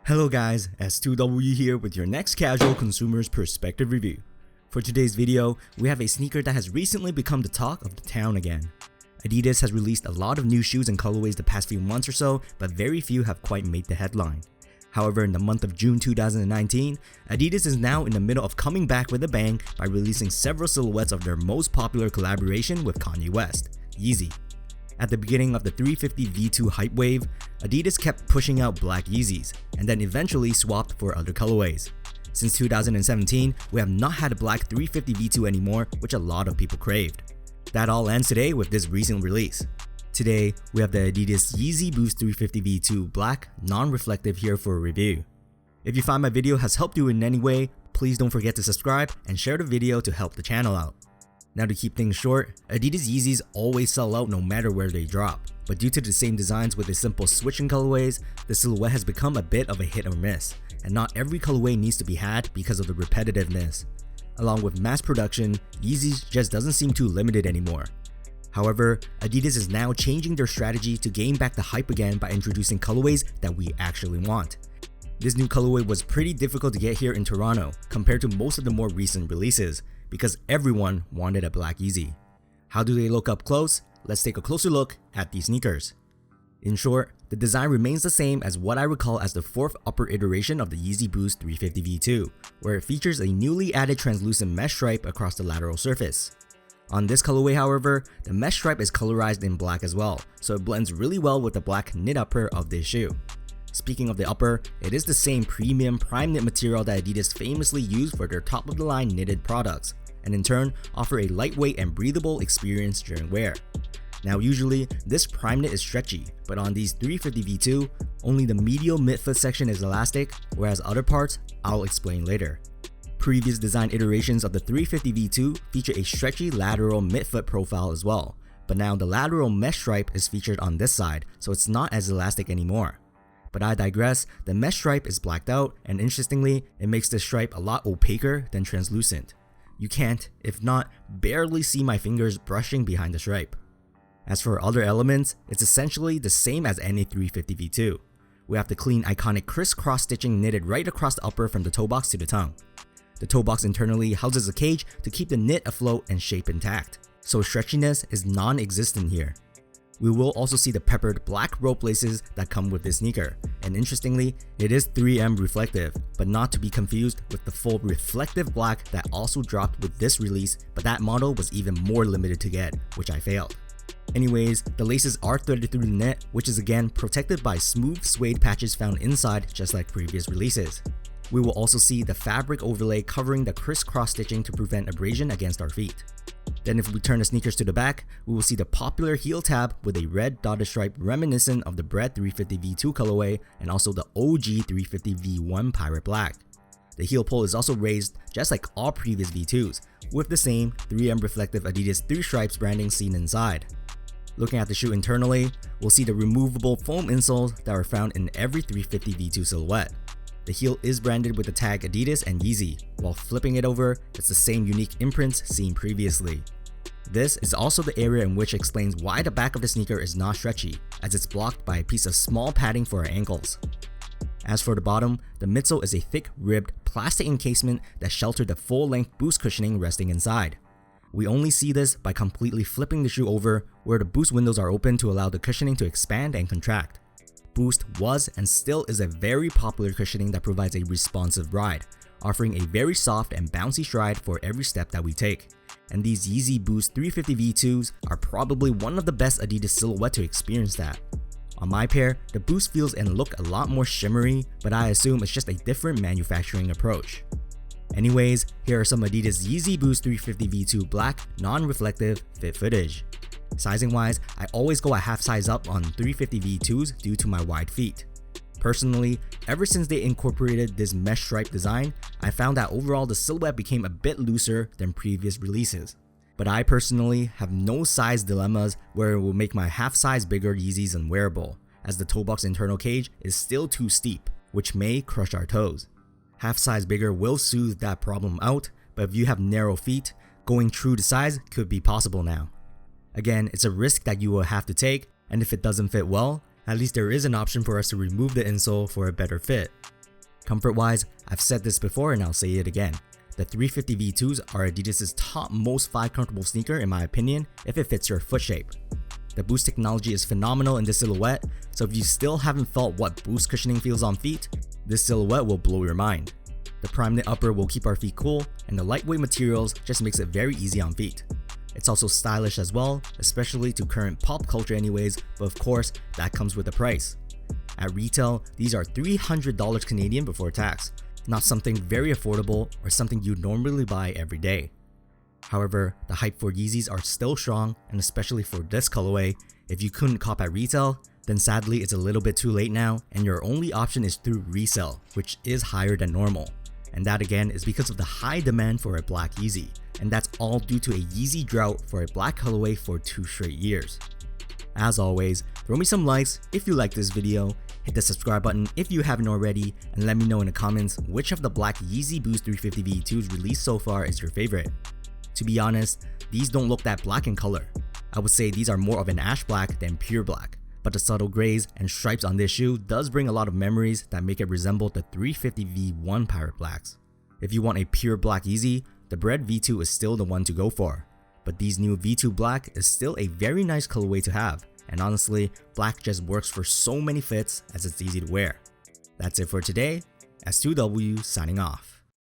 Hello guys, S2W here with your next casual consumer's perspective review. For today's video, we have a sneaker that has recently become the talk of the town again. Adidas has released a lot of new shoes and colorways the past few months or so, but very few have quite made the headline. However, in the month of June 2019, Adidas is now in the middle of coming back with a bang by releasing several silhouettes of their most popular collaboration with Kanye West, Yeezy. At the beginning of the 350 V2 hype wave, Adidas kept pushing out black Yeezys, and then eventually swapped for other colorways. Since 2017, we have not had a black 350 V2 anymore, which a lot of people craved. That all ends today with this recent release. Today, we have the Adidas Yeezy Boost 350 V2 Black non-reflective here for a review. If you find my video has helped you in any way, please don't forget to subscribe and share the video to help the channel out. Now to keep things short, Adidas Yeezys always sell out no matter where they drop, but due to the same designs with a simple switch in colorways, the silhouette has become a bit of a hit or miss, and not every colorway needs to be had because of the repetitiveness. Along with mass production, Yeezys just doesn't seem too limited anymore. However, Adidas is now changing their strategy to gain back the hype again by introducing colorways that we actually want. This new colorway was pretty difficult to get here in Toronto compared to most of the more recent releases, because everyone wanted a black Yeezy. How do they look up close? Let's take a closer look at these sneakers. In short, the design remains the same as what I recall as the fourth upper iteration of the Yeezy Boost 350 V2, where it features a newly added translucent mesh stripe across the lateral surface. On this colorway, however, the mesh stripe is colorized in black as well, so it blends really well with the black knit upper of this shoe. Speaking of the upper, it is the same premium prime knit material that Adidas famously used for their top-of-the-line knitted products, and in turn offer a lightweight and breathable experience during wear. Now usually, this prime knit is stretchy, but on these 350 V2, only the medial midfoot section is elastic, whereas other parts, I'll explain later. Previous design iterations of the 350 V2 feature a stretchy lateral midfoot profile as well, but now the lateral mesh stripe is featured on this side, so it's not as elastic anymore. But I digress, the mesh stripe is blacked out, and interestingly, it makes the stripe a lot opaquer than translucent. You can't, if not, barely see my fingers brushing behind the stripe. As for other elements, it's essentially the same as any 350 V2. We have the clean iconic crisscross stitching knitted right across the upper from the toe box to the tongue. The toe box internally houses a cage to keep the knit afloat and shape intact, so stretchiness is non-existent here. We will also see the peppered black rope laces that come with this sneaker, and interestingly, it is 3M reflective, but not to be confused with the full reflective black that also dropped with this release, but that model was even more limited to get, which I failed. Anyways, the laces are threaded through the knit, which is again protected by smooth suede patches found inside just like previous releases. We will also see the fabric overlay covering the crisscross stitching to prevent abrasion against our feet. Then if we turn the sneakers to the back, we will see the popular heel tab with a red dotted stripe reminiscent of the Bread 350 V2 colorway and also the OG 350 V1 Pirate Black. The heel pull is also raised just like all previous V2s, with the same 3M reflective Adidas 3 stripes branding seen inside. Looking at the shoe internally, we'll see the removable foam insoles that are found in every 350 V2 silhouette. The heel is branded with the tag Adidas and Yeezy, while flipping it over, it's the same unique imprints seen previously. This is also the area in which explains why the back of the sneaker is not stretchy, as it's blocked by a piece of small padding for our ankles. As for the bottom, the midsole is a thick ribbed plastic encasement that sheltered the full-length boost cushioning resting inside. We only see this by completely flipping the shoe over, where the boost windows are open to allow the cushioning to expand and contract. Boost was and still is a very popular cushioning that provides a responsive ride, offering a very soft and bouncy stride for every step that we take. And these Yeezy Boost 350 V2s are probably one of the best Adidas silhouette to experience that. On my pair, the Boost feels and look a lot more shimmery, but I assume it's just a different manufacturing approach. Anyways, here are some Adidas Yeezy Boost 350 V2 Black non-reflective fit footage. Sizing wise, I always go a half size up on 350 V2s due to my wide feet. Personally, ever since they incorporated this mesh stripe design, I found that overall the silhouette became a bit looser than previous releases. But I personally have no size dilemmas where it will make my half size bigger Yeezys unwearable, as the toe box internal cage is still too steep, which may crush our toes. Half size bigger will soothe that problem out, but if you have narrow feet, going true to size could be possible now. Again, it's a risk that you will have to take, and if it doesn't fit well, at least there is an option for us to remove the insole for a better fit. Comfort wise, I've said this before and I'll say it again. The 350 V2s are Adidas' top most 5 comfortable sneaker in my opinion if it fits your foot shape. The Boost technology is phenomenal in this silhouette, so if you still haven't felt what Boost cushioning feels on feet, this silhouette will blow your mind. The prime knit upper will keep our feet cool, and the lightweight materials just makes it very easy on feet. It's also stylish as well, especially to current pop culture anyways, but of course, that comes with a price. At retail, these are $300 Canadian before tax, not something very affordable or something you'd normally buy every day. However, the hype for Yeezys are still strong, and especially for this colorway, if you couldn't cop at retail, then sadly it's a little bit too late now and your only option is through resale, which is higher than normal. And that again is because of the high demand for a black Yeezy, and that's all due to a Yeezy drought for a black colorway for 2 straight years. As always, throw me some likes if you like this video, hit the subscribe button if you haven't already, and let me know in the comments which of the black Yeezy Boost 350 V2s released so far is your favorite. To be honest, these don't look that black in color. I would say these are more of an ash black than pure black, but the subtle grays and stripes on this shoe does bring a lot of memories that make it resemble the 350 V1 Pirate Blacks. If you want a pure black Yeezy, the Bread V2 is still the one to go for, but these new V2 Black is still a very nice colorway to have, and honestly, black just works for so many fits as it's easy to wear. That's it for today, S2W signing off.